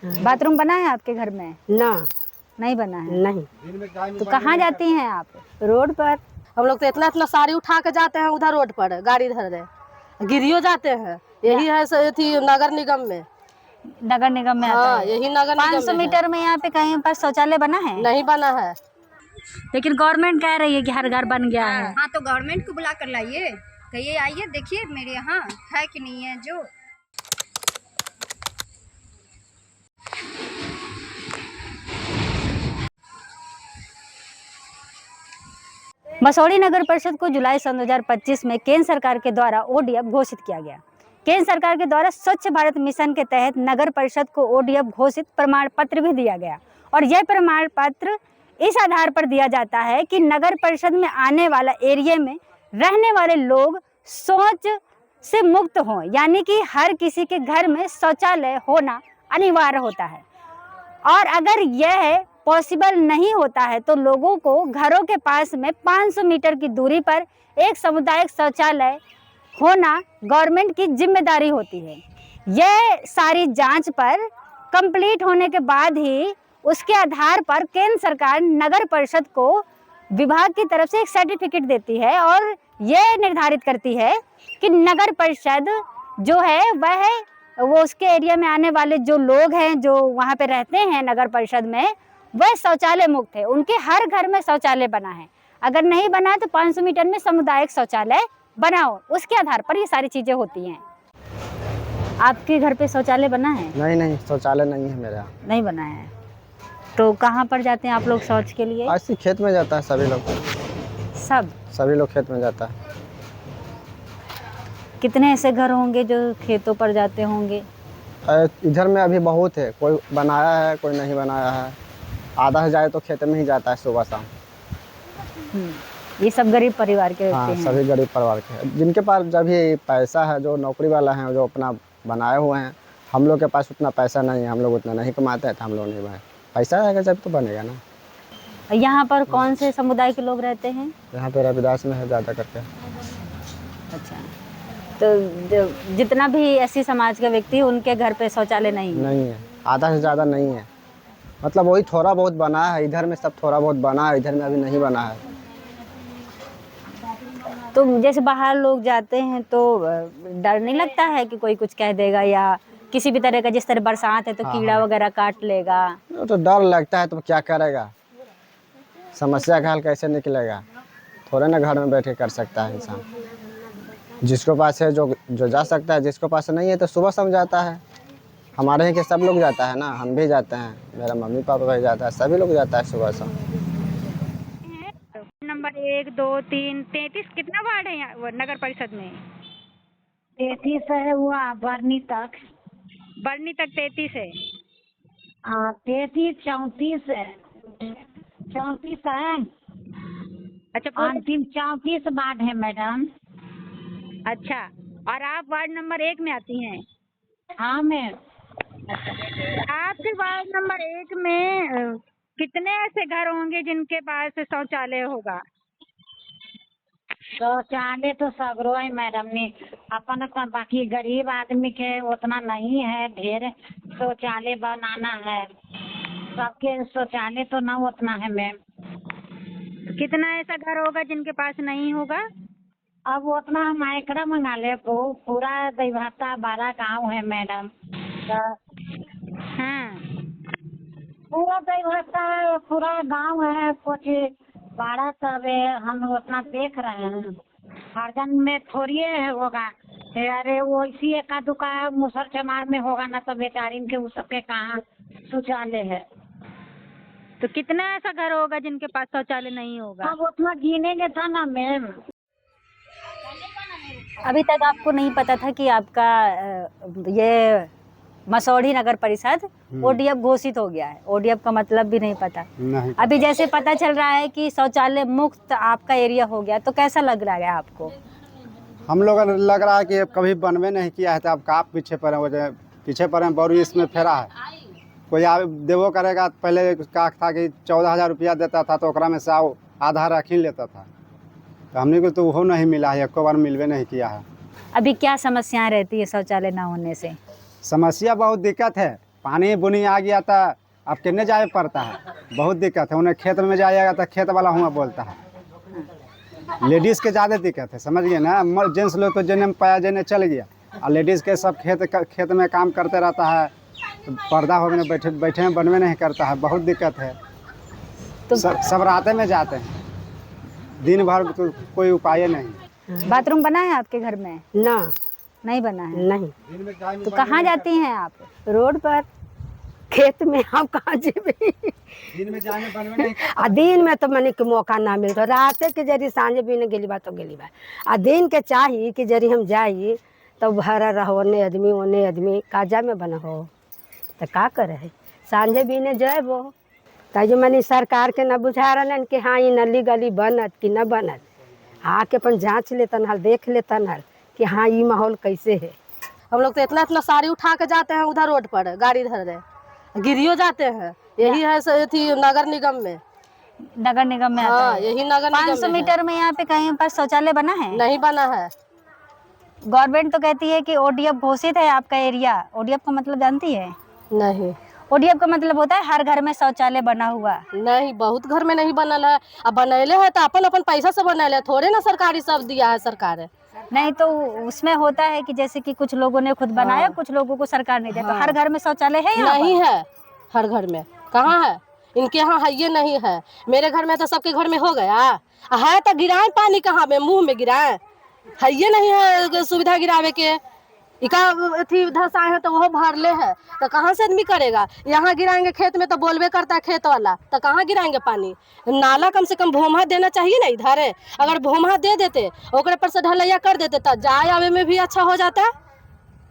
Bathroom बना है आपके घर में? ना, नहीं बना है। नहीं। तो कहाँ जाती हैं आप? रोड पर हम लोग तो इतना इतना साड़ी उठा के जाते हैं उधर रोड पर, गाड़ी धर गिरियो जाते हैं। यही है थी नगर निगम में। नगर निगम में आता हाँ, है। यही नगर निगम 500 में मीटर में यहाँ पे कहीं पर शौचालय बना है? नहीं बना है। लेकिन गवर्नमेंट कह रही है कि हर घर बन गया है। हाँ, तो गवर्नमेंट को बुला कर लाइए, कहिए आइए देखिए मेरे यहाँ है कि नहीं है जो। मसौढ़ी नगर परिषद को जुलाई सन 2025 में केंद्र सरकार के द्वारा ओडीएफ घोषित किया गया। केंद्र सरकार के द्वारा स्वच्छ भारत मिशन के तहत नगर परिषद को ओडीएफ घोषित प्रमाण पत्र भी दिया गया और यह प्रमाण पत्र इस आधार पर दिया जाता है कि नगर परिषद में आने वाला एरिया में रहने वाले लोग शौच से मुक्त हों, यानी कि हर किसी के घर में शौचालय होना अनिवार्य होता है। और अगर यह पॉसिबल नहीं होता है तो लोगों को घरों के पास में 500 मीटर की दूरी पर एक सामुदायिक शौचालय होना गवर्नमेंट की जिम्मेदारी होती है। यह सारी जांच पर कंप्लीट होने के बाद ही उसके आधार पर केंद्र सरकार नगर परिषद को विभाग की तरफ से एक सर्टिफिकेट देती है और यह निर्धारित करती है कि नगर परिषद जो है वह वो उसके एरिया में आने वाले जो लोग हैं जो वहाँ पे रहते हैं नगर परिषद में वह शौचालय मुक्त है। उनके हर घर में शौचालय बना है। अगर नहीं बना है तो 500 मीटर में सामुदायिक शौचालय बनाओ, उसके आधार पर ये सारी चीजें होती हैं। आपके घर पे शौचालय बना है? नहीं, शौचालय नहीं है मेरा। नहीं बना है। तो कहाँ पर जाते हैं आप लोग शौच के लिए? ऐसे खेत में जाता है सभी लोग। सभी लोग खेत में जाता है। कितने ऐसे घर होंगे जो खेतों पर जाते होंगे? इधर में अभी बहुत है, कोई बनाया है कोई नहीं बनाया है। आधा से जाए तो खेत में ही जाता है सुबह शाम। ये सब गरीब परिवार के हाँ, होते हैं। सभी गरीब परिवार के हैं। जिनके पास जब भी पैसा है, जो नौकरी वाला है, जो अपना बनाए हुए हैं। हम लोग के पास उतना पैसा नहीं है, हम लोग उतना नहीं कमाते हैं तो हम लोग नहीं बनाए। पैसा आएगा जब तो बनेगा ना। यहाँ पर कौन से समुदाय के लोग रहते हैं? यहाँ पे रविदास में है ज़्यादा करके। अच्छा, तो जितना भी एससी समाज का व्यक्ति उनके घर पे शौचालय नहीं है। आधा से ज़्यादा नहीं है। मतलब वही थोड़ा बहुत बना है, इधर में सब थोड़ा बहुत बना है, इधर में अभी नहीं बना है। तो जैसे बाहर लोग जाते हैं तो डर नहीं लगता है कि कोई कुछ कह देगा या किसी भी तरह का, जिस तरह बरसात है तो कीड़ा वगैरह काट लेगा? तो डर लगता है तो क्या करेगा, समस्या का हल कैसे निकलेगा? थोड़े ना घर में बैठ के कर सकता है इंसान। जिसको पास है जो जा सकता है, जिसको पास नहीं है तो सुबह शाम जाता है। हमारे यहाँ के सब लोग जाता है ना, हम भी जाते हैं, मेरा मम्मी पापा भी जाता है, सभी लोग जाता है सुबह शाम। नंबर 1, 2, 3, 33 कितना वार्ड है यहाँ नगर परिषद में? 33 है। हुआ बरनी तक 33 है। 33, 34 है। 34 है। अच्छा, अंतिम 34 वार्ड है मैडम। अच्छा, और आप वार्ड नंबर 1 में आती हैं? हाँ मैम। आपके वार्ड नंबर 1 में कितने ऐसे घर होंगे जिनके पास शौचालय होगा? शौचालय तो सगरो है मैडम ने अपन, बाकी गरीब आदमी के उतना नहीं है, ढेर शौचालय बनाना है। सबके शौचालय तो ना उतना है मैम। कितना ऐसा घर होगा जिनके पास नहीं होगा? अब उतना हम आंकड़ा मंगा ले, पूरा देवहता 12 गाँव है मैडम। हाँ, पूरा देवहता पूरा गांव है, कुछ 12 सब है। हम उतना देख रहे हैं, हर जन में थोड़ी होगा। अरे वो इसी एका दुका मुसर चमार में होगा ना, तो बेचारीन के उस सबके कहाँ शौचालय है। तो कितना ऐसा घर होगा जिनके पास शौचालय नहीं होगा? अब उतना गिनेंगे था ना मैम। अभी तक आपको नहीं पता था कि आपका ये मसौढ़ी नगर परिषद ओडीएफ घोषित हो गया है? ओडीएफ का मतलब भी नहीं पता? नहीं। अभी जैसे पता चल रहा है कि शौचालय मुक्त आपका एरिया हो गया, तो कैसा लग रहा है आपको? हम लोग लग रहा है कि कभी बनवे नहीं किया है, तो अब आप पीछे पड़े हो जाए, पीछे पड़े बौरू इसमें फेरा है। कोई देवो करेगा, पहले का था कि 14,000 रुपया देता था तो ओकरा में से आधा रख ही लेता था। तो हमने को तो वो नहीं मिला है, एक बार मिलवे नहीं किया है। अभी क्या समस्याएं रहती है शौचालय ना होने से? समस्या बहुत दिक्कत है। पानी बुनी आ गया तो अब कितने जाए पड़ता है, बहुत दिक्कत है। उन्हें खेत में जाएगा तो खेत वाला हुआ बोलता है। लेडीज़ के ज़्यादा दिक्कत है, समझ गए ना। जेंट्स लोग तो जने पाया जने चल गया, और लेडीज़ के सब खेत में काम करते रहता है, तो पर्दा हो में बैठे में बनवे नहीं करता है, बहुत दिक्कत है। तो सब रातें में जाते हैं, दिन भर तो कोई उपाय नहीं। बाथरूम बना है आपके घर में? ना, नहीं बना है। नहीं। तो कहाँ जाती हैं आप? रोड पर, खेत में हम कहाँ जेबे। दिन में जाने बनवे नहीं। आ दिन में तो मने के मौका ना मिलता, रात के जरी सांझे भी गेली बा तो गेली बा। आ दिन के चाही कि जरी हम जाई तो भरा रहो, ओने आदमी काजा में बना हो तो का करे है। सांझे भी ने जाबो ताजो मनी सरकार के न बुझा रहलन कि हाँ ये नली गली बनत कि न बनत, आके अपन जांच लेतन हल, देख लेतन हल कि हाँ ये माहौल कैसे है। हम लोग तो इतना साड़ी उठा के जाते हैं उधर रोड पर, गाड़ी धर गिरियो जाते हैं। यही है थी नगर निगम में। नगर निगम में आता हाँ, है। यही नगर निगम 500 मीटर में यहाँ पे कहीं पर शौचालय बना है? नहीं बना है। गवर्नमेंट तो कहती है कि ओडीएफ घोषित है आपका एरिया। ओडीएफ का मतलब जानती है? नहीं, ओडीएफ का मतलब होता है हर घर में शौचालय बना हुआ। नहीं, बहुत घर में नहीं बनल है। अब बनैले है तो अपन अपन पैसा से बनैले है, थोड़े ना सरकारी सब दिया है सरकार। नहीं तो उसमें होता है कि जैसे कि कुछ लोगों ने खुद बनाया, कुछ लोगों को सरकार नहीं दिया। तो हर घर में शौचालय है यहाँ नहीं पर? है, हर घर में कहाँ है। इनके यहाँ है, ये नहीं है। मेरे घर में तो सबके घर में हो गया है। तो गिराए पानी कहाँ में, मुंह में गिराए है, ये नहीं है सुविधा गिरावे के। इका थी धसाए है तो वह भरले है, तो कहाँ से आदमी करेगा। यहाँ गिराएंगे खेत में तो बोलबे करता है खेत वाला, तो कहाँ गिराएंगे पानी। नाला कम से कम भोमा देना चाहिए ना इधर है। अगर भोमा दे देते, ओकरे पर से ढलैया कर देते तो जाए आवे में भी अच्छा हो जाता है,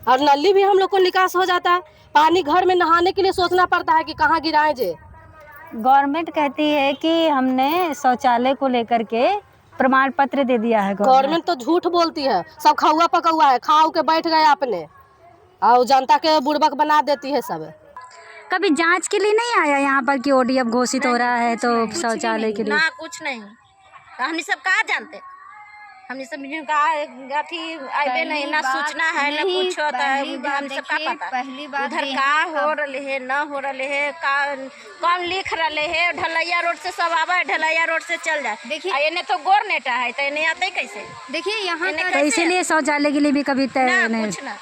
और नली भी हम लोग को निकास हो जाता है। पानी घर में नहाने के लिए सोचना पड़ता है कि कहाँ गिराएं जे। गवर्नमेंट कहती है कि हमने शौचालय को लेकर के प्रमाण पत्र दे दिया है। गवर्नमेंट तो झूठ बोलती है, सब खाऊआ पकौआ है, खाओ के बैठ गए अपने, और जनता के बुड़बक बना देती है सब। कभी जांच के लिए नहीं आया यहाँ पर कि ओडीएफ घोषित हो रहा है तो शौचालय के लिए? ना कुछ नहीं, तो हमने सब कहाँ जानते, हमने सब कहा अथी आइबे नहीं, ना सूचना है ना कुछ होता है। हम सब का पता पहली बात उधर का हो रहे है न हो रहे है, कौन लिख रहे है। ढलैया रोड से सब आवा है, ढलैया रोड से चल जाए। देखिए इन्हें तो गोर नेटा है, तो इन्हें आते कैसे। देखिए यहाँ तो इसीलिए शौचालय के लिए भी कभी तय नहीं। कुछ ना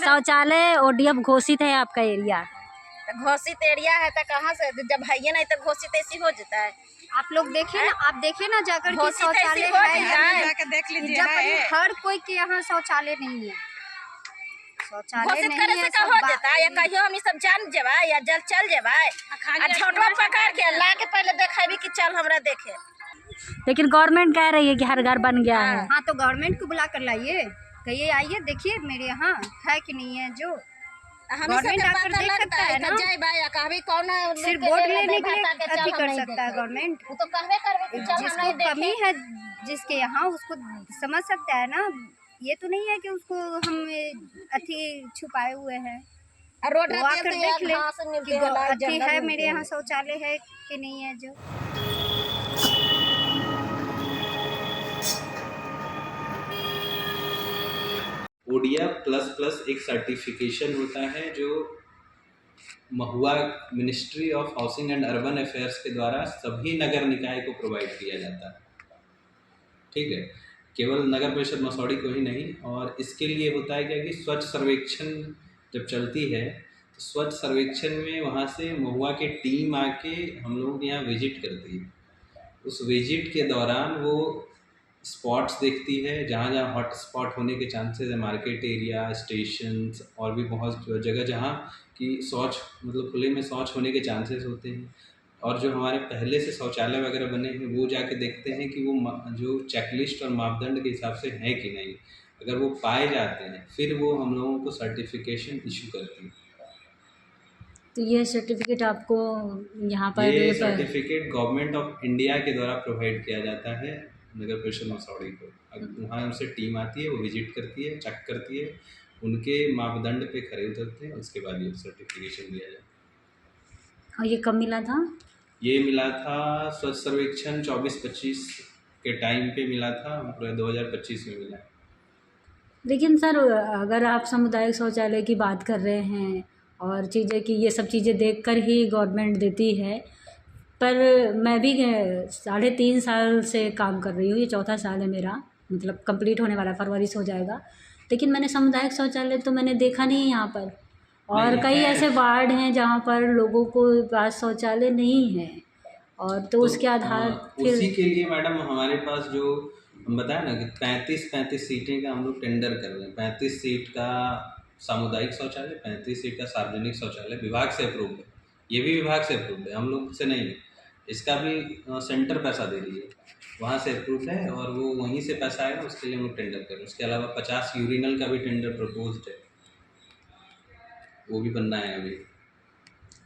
शौचालय ओडीएफ घोषित है आपका एरिया? घोषित एरिया है तो कहाँ से, जब है ये नहीं तो घोषित ऐसी हो जाता है। आप लोग देखिए ना, आप देखिए ना जाकर के घोषित शौचालय ऐसी हो है, जाए। देख लीजिए। हर कोई के यहाँ शौचालय नहीं है, शौचालय घोषित नहीं करे है। से का हो जाता है, या कहियो हम सब जान जेबा या जल चल जेबा, आ झोटवा पकड़ के ला के पहले देखेबी कि चल हमरा देखे। लेकिन गवर्नमेंट कह रही है कि हर घर बन गया है। हाँ, तो गवर्नमेंट को बुला कर लाइए, कहिए आइए देखिए मेरे यहाँ है कि नहीं है। जो गवर्नमेंट आकर देख सकता है ना, जाए बा या कहबी कौन सिर्फ वोट लेने के लिए अथी कर सकता है गवर्नमेंट। वो तो कहबे करबे कि चल हम जिसको नहीं देखे। कमी है जिसके यहाँ, उसको समझ सकता है ना। ये तो नहीं है कि उसको हम अथी छुपाए हुए हैं। रोड वो आकर देख ले कि अथी है मेरे यहाँ शौचालय है कि नहीं है। जो ओडीएफ प्लस एक सर्टिफिकेशन होता है जो MoHUA ministry of housing and urban affairs के द्वारा सभी नगर निकाय को प्रोवाइड किया जाता है। ठीक है, केवल नगर परिषद मसौड़ी को ही नहीं। और इसके लिए होता है क्या कि स्वच्छ सर्वेक्षण जब चलती है तो स्वच्छ सर्वेक्षण में वहाँ से महुआ की टीम आके हम लोग यहाँ विजिट करती है। उस विजिट के दौरान वो स्पॉट्स देखती है जहाँ जहाँ हॉट स्पॉट होने के चांसेस है, मार्केट एरिया, स्टेशंस और भी बहुत जगह जहाँ कि शौच मतलब खुले में शौच होने के चांसेस होते हैं। और जो हमारे पहले से शौचालय वगैरह बने हैं वो जाके देखते हैं कि वो जो चेकलिस्ट और मापदंड के हिसाब से हैं कि नहीं। अगर वो पाए जाते हैं फिर वो हम लोगों को सर्टिफिकेशन इशू करती है। तो ये सर्टिफिकेट आपको यहाँ पर ये सर्टिफिकेट गवर्नमेंट ऑफ इंडिया के द्वारा प्रोवाइड किया जाता है नगर परिषद मसौड़ी को। वहाँ उनसे टीम आती है, वो विजिट करती है, चेक करती है, उनके मापदंड पे खरे उतरते हैं, उसके बाद ये सर्टिफिकेशन दिया जाता है। और ये कब मिला था? ये मिला था स्वच्छ सर्वेक्षण 24-25 के टाइम पे मिला था, पूरा 2025 में मिला। लेकिन सर अगर आप सामुदायिक शौचालय की बात कर रहे हैं और चीज़ें कि ये सब चीज़ें देखकर ही गवर्नमेंट देती है, पर मैं भी 3.5 साल से काम कर रही हूँ, ये चौथा साल है मेरा, मतलब कंप्लीट होने वाला फरवरी से हो जाएगा। लेकिन मैंने सामुदायिक शौचालय तो मैंने देखा नहीं है यहाँ पर, और नहीं, कई है। ऐसे वार्ड हैं जहाँ पर लोगों को पास शौचालय नहीं है, और तो उसके आधार फिर उसी के लिए मैडम हमारे पास जो हम बताया ना कि 35 सीटें का हम लोग टेंडर कर रहे हैं। 35 सीट का सामुदायिक शौचालय, 35 सीट का सार्वजनिक शौचालय विभाग से अप्रूव है। ये भी विभाग से अप्रूव है, हम लोग से नहीं है। इसका भी सेंटर पैसा दे रही है, वहाँ से अप्रूव है और वो वहीं से पैसा आएगा, उसके लिए हम लोग टेंडर कर रहे हैं। उसके अलावा 50 यूरिनल का भी टेंडर प्रपोज्ड है, वो भी बनना है अभी।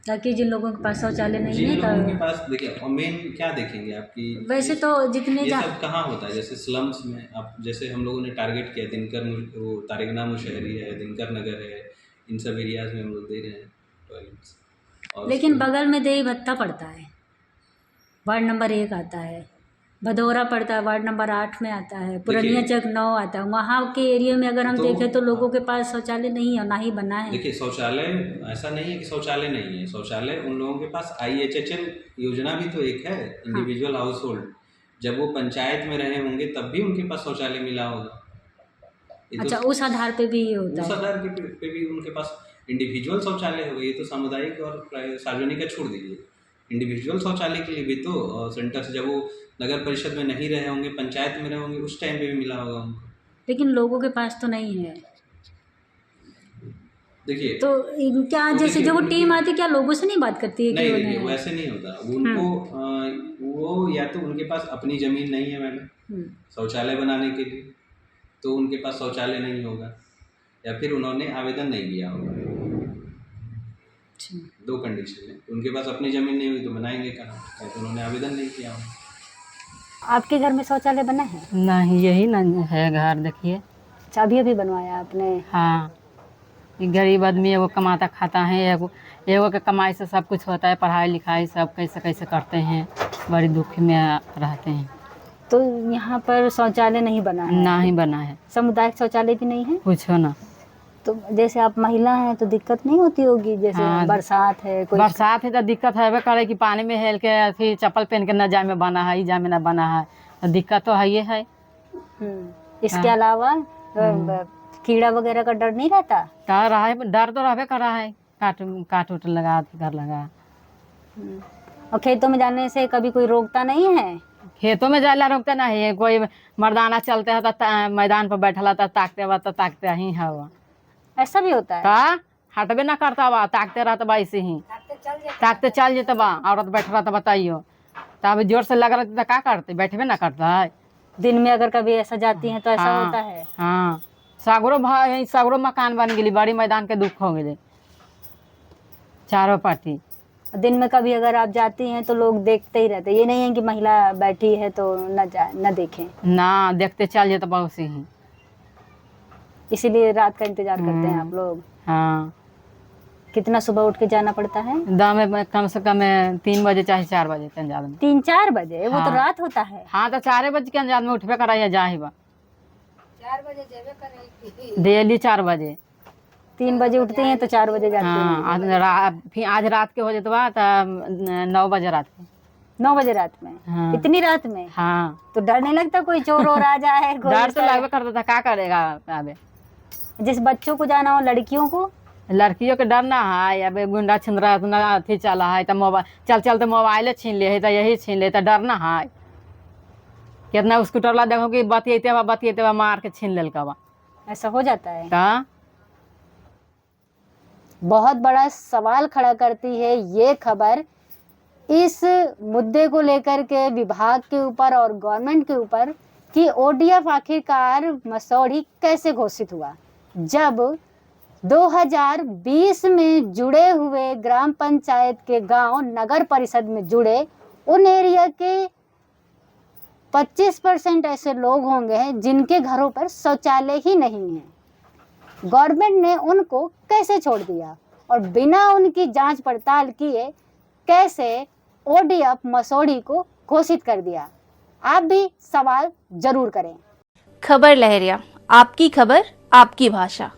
ताकि जिन लोगों के पास शौचालय नहीं जिन है लोगों के पास देखिए, और मेन क्या देखेंगे आपकी, वैसे तो जितने ये सब कहाँ होता है, जैसे स्लम्स में आप, जैसे हम लोगों ने टारगेट किया वो तारिगना मुशहरी है, दिनकर नगर है, इन सब एरियाज में हम लोग दे रहे हैं टॉयलेट्स। और लेकिन बगल में देवी भत्ता पड़ता है, वार्ड नंबर 1 आता है, भदौरा पड़ता है वार्ड नंबर 8 में आता है, पुरनिया चक 9 आता है। वहाँ के एरिया में अगर हम देखें तो लोगों के पास शौचालय नहीं है, ना ही बना है। देखिए शौचालय ऐसा नहीं है कि शौचालय नहीं है, शौचालय उन लोगों के पास IHHL योजना भी तो एक है, इंडिविजुअल हाउस होल्ड। जब वो पंचायत में रहे होंगे तब भी उनके पास शौचालय मिला होगा। अच्छा, उस आधार पे भी ये होता उस है। आधार पे भी उनके पास इंडिविजुअल शौचालय हो गई। ये तो सामुदायिक और सार्वजनिक का छोड़ दीजिए, इंडिविजुअल शौचालय के लिए भी तो सेंटर से, जब वो नगर परिषद में नहीं रहे होंगे, पंचायत में रहे होंगे, उस टाइम पे भी मिला होगा उनको। लेकिन लोगों के पास तो नहीं है। देखिए तो क्या तो जैसे देखिए, जो वो उनकी- टीम आती है, क्या लोगों से नहीं बात करती है कि नहीं देखिए, उन्हें वैसे नहीं होता उनको। वो या तो उनके पास अपनी ज़मीन नहीं है मैडम शौचालय बनाने के लिए, तो उनके पास शौचालय नहीं होगा, या फिर उन्होंने आवेदन नहीं दिया होगा। अच्छा। 2 कंडीशन है, उनके पास अपनी ज़मीन नहीं हुई तो बनाएंगे कहाँ, या तो उन्होंने आवेदन नहीं किया होगा। आपके घर में शौचालय बना है? नहीं, यही ना है घर, देखिए। अच्छा, अभी अभी बनवाया आपने? हाँ, ये गरीब आदमी एगो कमाता खाता है, एगो के कमाई से सब कुछ होता है, पढ़ाई लिखाई सब कैसे कैसे करते हैं, बड़ी दुख में रहते हैं। तो यहाँ पर शौचालय नहीं बना है? ना ही बना है, सामुदायिक शौचालय भी नहीं है? पूछो ना। तो जैसे आप महिला हैं तो दिक्कत नहीं होती होगी, जैसे हाँ, बरसात है, कोई बरसात है तो दिक्कत है करे कि पानी में हेल के फिर चप्पल पहन के न जाए में बना है, जा में न बना है, तो दिक्कत तो है ये है। इसके अलावा कीड़ा वगैरह का डर नहीं रहता? डर तो रहबे कर रहा है, काट उट लगा, घर लगा। और खेतों में जाने से कभी कोई रोकता नहीं है? खेतों में जायला रोकते नहीं है, कोई मर्दाना चलते है तो मैदान पर बैठला तो ताकते ही है वो। ऐसा भी होता है? का हटबे ना करता बा, ताकते रहता बा, ऐसे ही ताकते चल जेता बा, औरत बैठ रहा तो बताइयो, तब जोर से लग रहा तो क्या करते, बैठबे ना करता है। दिन में अगर कभी ऐसा जाती हैं तो ऐसा हाँ, होता है? हाँ, सगरो मकान बन गई, बड़ी मैदान के दुख हो गए चारों पार्टी। दिन में कभी अगर आप जाती हैं तो लोग देखते ही रहते, ये नहीं है कि महिला बैठी है तो न देखें? ना, देखते चल जेता बा उसे ही, इसीलिए रात का इंतजार करते हैं आप लोग? हाँ। कितना सुबह उठ के जाना पड़ता है? दाम कम से कम 3 बजे चाहे 4 बजे के अंदाज में। 3-4 बजे? वो तो हाँ। रात होता है। हाँ, तो 4 बजे के अंदाज में उठबे कराइए, जा ही बा 4 बजे डेली 4 बजे। 3 बजे उठते हैं तो 4 बजे जाते हैं? हाँ, फिर आज रात के हो जाते बा तो 9 बजे रात के। 9 बजे रात में? हाँ। इतनी रात में? हाँ, तो डर नहीं लगता कोई चोर और आ जाए? डर तो लगभग करता था, क्या करेगा। अबे जिस बच्चों को जाना हो, लड़कियों को? लड़कियों के डर ना है, अब गुंडा छिंदरा अथी चला है तो मोबाइल चलते मोबाइले छीन ले है, तो यही छीन ले, तो डर ना है। कितना स्कूटर ला देखो कि बतियते मार के छीन लेल का। ऐसा हो जाता है? का बहुत बड़ा सवाल खड़ा करती है ये खबर इस मुद्दे को लेकर के विभाग के ऊपर और गवर्नमेंट के ऊपर कि ODF आखिरकार मसौढ़ी कैसे घोषित हुआ, जब 2020 में जुड़े हुए ग्राम पंचायत के गांव नगर परिषद में जुड़े उन एरिया के 25% ऐसे लोग होंगे हैं जिनके घरों पर शौचालय ही नहीं है। गवर्नमेंट ने उनको कैसे छोड़ दिया और बिना उनकी जांच पड़ताल किए कैसे ODF मसौढ़ी को घोषित कर दिया? आप भी सवाल जरूर करें। खबर लहरिया, आपकी खबर आपकी भाषा।